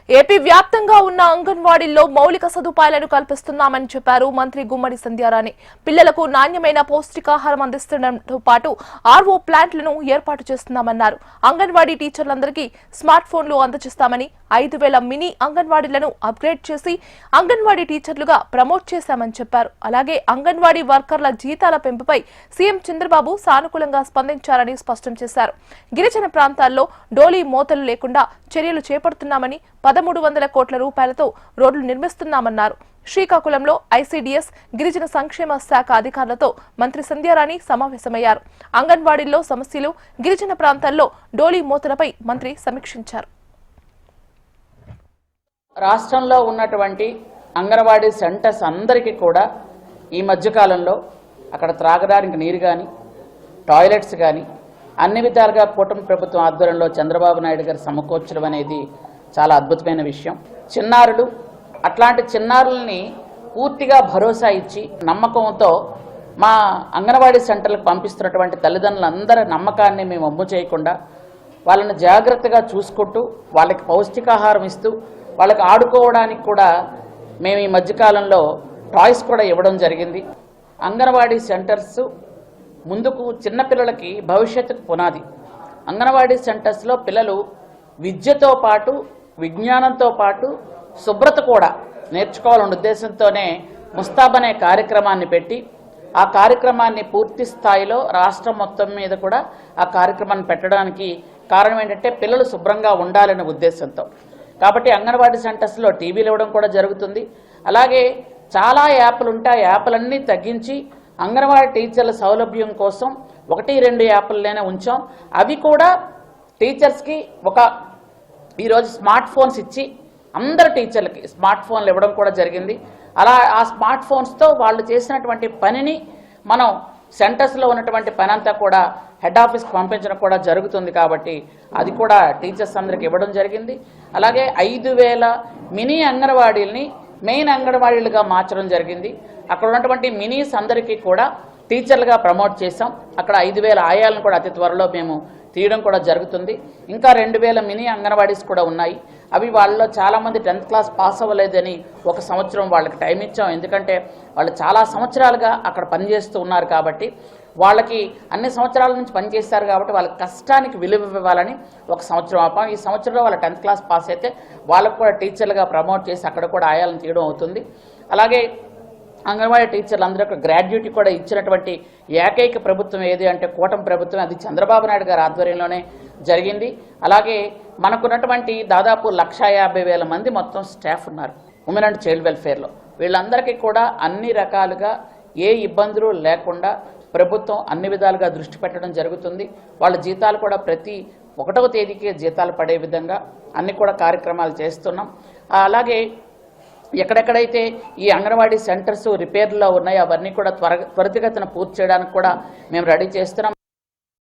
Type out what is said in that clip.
AP వ్యాప్తంగా ఉన్న అంగన్వాడీల్లో మౌలిక సదుపాయాలను కల్పిస్తున్నామని చెప్పారు మంత్రి గుమ్మడి సంధ్యారాణి. పిల్లలకు నాణ్యమైన పౌష్టికాహారం అందిస్తుండటంతో పాటు ఆర్ఓ ప్లాంట్లను ఏర్పాటు చేస్తున్నామన్నారు. అంగన్వాడీ టీచర్లందరికీ స్మార్ట్ ఫోన్లు అందజేస్తామని, 5,000 మినీ అంగన్వాడీలను అప్గ్రేడ్ చేసి అంగన్వాడీ టీచర్లుగా ప్రమోట్ చేశామని చెప్పారు. అలాగే అంగన్వాడీ వర్కర్ల జీతాల పెంపుపై సీఎం చంద్రబాబు సానుకూలంగా స్పందించారని స్పష్టం చేశారు. గిరిజన ప్రాంతాల్లో డోలీ మోతలు లేకుండా చర్యలు చేపడుతున్నామని, 1,300 కోట్ల రూపాయలతో రోడ్లు నిర్మిస్తున్నామన్నారు. శ్రీకాకుళంలో ఐసీడీఎస్ గిరిజన సంక్షేమ శాఖ అధికారులతో మంత్రి సంధ్యారాణి సమావేశమయ్యారు. అంగన్వాడీల్లో సమస్యలు, గిరిజన ప్రాంతాల్లో డోలీ మోతలపై మంత్రి సమీక్షించారు. రాష్ట్రంలో ఉన్నటువంటి అంగన్వాడీ సెంటర్స్ అందరికీ కూడా ఈ మధ్యకాలంలో అక్కడ త్రాగడానికి నీరు కానీ, టాయిలెట్స్ కానీ అన్ని విధాలుగా కూటమి ప్రభుత్వం ఆధ్వర్యంలో చంద్రబాబు నాయుడు గారు సమకూర్చడం అనేది చాలా అద్భుతమైన విషయం. చిన్నారులు అట్లాంటి చిన్నారుల్ని పూర్తిగా భరోసా ఇచ్చి నమ్మకంతో మా అంగన్వాడీ సెంటర్లకు పంపిస్తున్నటువంటి తల్లిదండ్రులందరి నమ్మకాన్ని మేము అమ్ము చేయకుండా వాళ్ళని జాగ్రత్తగా చూసుకుంటూ వాళ్ళకి పౌష్టికాహారం ఇస్తూ వాళ్ళకి ఆడుకోవడానికి కూడా మేము ఈ మధ్యకాలంలో టాయ్స్ కూడా ఇవ్వడం జరిగింది. అంగన్వాడీ సెంటర్స్ ముందుకు చిన్నపిల్లలకి భవిష్యత్తుకు పునాది. అంగన్వాడీ సెంటర్స్లో పిల్లలు విద్యతో పాటు విజ్ఞానంతో పాటు శుభ్రత కూడా నేర్చుకోవాలనే ఉద్దేశంతోనే ముస్తాబ్ అనే కార్యక్రమాన్ని పెట్టి ఆ కార్యక్రమాన్ని పూర్తి స్థాయిలో రాష్ట్రం మొత్తం మీద కూడా ఆ కార్యక్రమాన్ని పెట్టడానికి కారణం ఏంటంటే పిల్లలు శుభ్రంగా ఉండాలనే ఉద్దేశంతో. కాబట్టి అంగన్వాడీ సెంటర్స్లో టీవీలు ఇవ్వడం కూడా జరుగుతుంది. అలాగే చాలా యాప్లు ఉంటాయి. ఆ యాప్లన్నీ తగ్గించి అంగన్వాడీ టీచర్ల సౌలభ్యం కోసం 1-2 యాప్లనే ఉంచాం. అవి కూడా టీచర్స్కి ఈరోజు స్మార్ట్ ఫోన్స్ ఇచ్చి అందరు టీచర్లకి స్మార్ట్ ఫోన్లు ఇవ్వడం కూడా జరిగింది. అలా ఆ స్మార్ట్ ఫోన్స్తో వాళ్ళు చేసినటువంటి పనిని మనం సెంటర్స్లో ఉన్నటువంటి పని అంతా కూడా హెడ్ ఆఫీస్కి పంపించడం కూడా జరుగుతుంది. కాబట్టి అది కూడా టీచర్స్ అందరికి ఇవ్వడం జరిగింది. అలాగే 5,000 మినీ అంగన్వాడీలని మెయిన్ అంగన్వాడీలుగా మార్చడం జరిగింది. అక్కడ ఉన్నటువంటి మినీస్ అందరికీ కూడా టీచర్లుగా ప్రమోట్ చేశాం. అక్కడ 5,000 ఆయాలను కూడా అతి త్వరలో మేము తీయడం కూడా జరుగుతుంది. ఇంకా 2,000 మినీ అంగన్వాడీస్ కూడా ఉన్నాయి. అవి వాళ్ళలో చాలామంది 10th క్లాస్ పాస్ అవ్వలేదని 1 సంవత్సరం వాళ్ళకి టైం ఇచ్చాం. ఎందుకంటే వాళ్ళు చాలా సంవత్సరాలుగా అక్కడ పనిచేస్తూ ఉన్నారు కాబట్టి వాళ్ళకి అన్ని సంవత్సరాల నుంచి పనిచేస్తారు కాబట్టి వాళ్ళ కష్టానికి విలువ ఇవ్వాలని 1 సంవత్సరం ఆపాం. ఈ సంవత్సరంలో వాళ్ళ 10th క్లాస్ పాస్ అయితే వాళ్ళకు కూడా టీచర్లుగా ప్రమోట్ చేసి అక్కడ కూడా ఆయాలను తీయడం అవుతుంది. అలాగే అంగన్వాడీ టీచర్లు అందరూ గ్రాడ్యుయేట్ కూడా ఇచ్చినటువంటి ఏకైక ప్రభుత్వం ఏది అంటే కూటమి ప్రభుత్వం. అది చంద్రబాబు నాయుడు గారి ఆధ్వర్యంలోనే జరిగింది. అలాగే మనకున్నటువంటి దాదాపు 1,50,000 మంది మొత్తం స్టాఫ్ ఉన్నారు ఉమెన్ అండ్ చైల్డ్ వెల్ఫేర్లో. వీళ్ళందరికీ కూడా అన్ని రకాలుగా ఏ ఇబ్బందులు లేకుండా ప్రభుత్వం అన్ని విధాలుగా దృష్టి పెట్టడం జరుగుతుంది. వాళ్ళ జీతాలు కూడా ప్రతి 1వ తేదీకే జీతాలు పడే విధంగా అన్ని కూడా కార్యక్రమాలు చేస్తున్నాం. అలాగే ఎక్కడెక్కడైతే ఈ అంగన్వాడీ సెంటర్స్ రిపేర్లో ఉన్నాయో అవన్నీ కూడా త్వరితగతిన పూర్తి చేయడానికి కూడా మేము రెడీ చేస్తున్నాం.